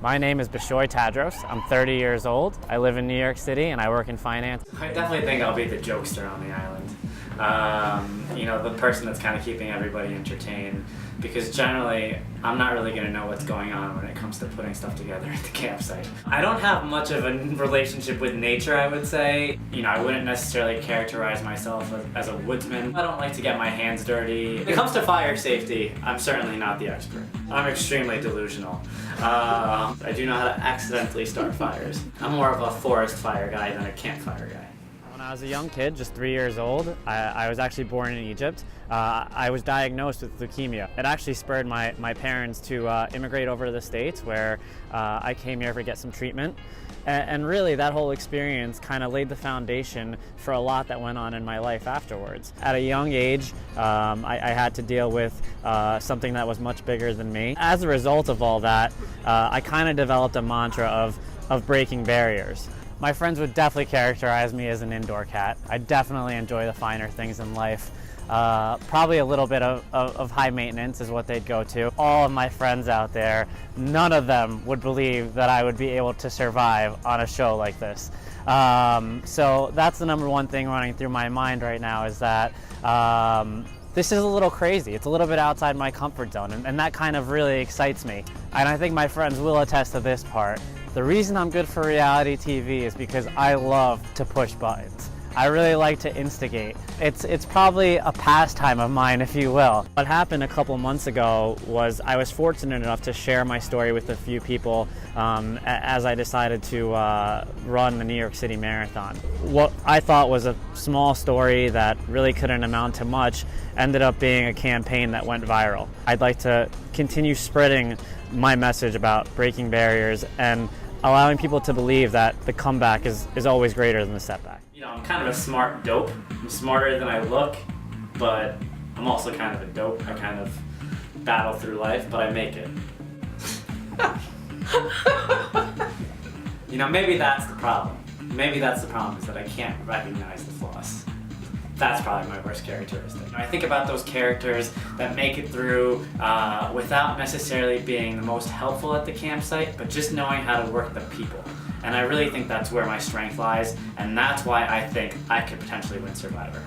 My name is Bishoy Tadros. I'm 30 years old. I live in New York City and I work in finance. I definitely think I'll be the jokester on the island. The person that's kind of keeping everybody entertained, because generally I'm not really going to know what's going on when it comes to putting stuff together at the campsite. I don't have much of a relationship with nature, I would say. I wouldn't necessarily characterize myself as a woodsman. I don't like to get my hands dirty. When it comes to fire safety, I'm certainly not the expert. I'm extremely delusional. I do know how to accidentally start fires. I'm more of a forest fire guy than a campfire guy. When I was a young kid, just 3 years old, I was actually born in Egypt. I was diagnosed with leukemia. It actually spurred my parents to immigrate over to the States, where I came here to get some treatment. And really, that whole experience kind of laid the foundation for a lot that went on in my life afterwards. At a young age, I had to deal with something that was much bigger than me. As a result of all that, I kind of developed a mantra of breaking barriers. My friends would definitely characterize me as an indoor cat. I definitely enjoy the finer things in life. Probably a little bit of high maintenance is what they'd go to. All of my friends out there, none of them would believe that I would be able to survive on a show like this. So that's the number one thing running through my mind right now, is that this is a little crazy. It's a little bit outside my comfort zone, and that kind of really excites me. And I think my friends will attest to this part. The reason I'm good for reality TV is because I love to push buttons. I really like to instigate. It's probably a pastime of mine, if you will. What happened a couple months ago was I was fortunate enough to share my story with a few people as I decided to run the New York City Marathon. What I thought was a small story that really couldn't amount to much ended up being a campaign that went viral. I'd like to continue spreading my message about breaking barriers and allowing people to believe that the comeback is always greater than the setback. I'm kind of a smart dope. I'm smarter than I look, but I'm also kind of a dope. I kind of battle through life, but I make it. Maybe that's the problem. Maybe that's the problem, is that I can't recognize the flaws. That's probably my worst characteristic. I think about those characters that make it through without necessarily being the most helpful at the campsite, but just knowing how to work the people. And I really think that's where my strength lies, and that's why I think I could potentially win Survivor.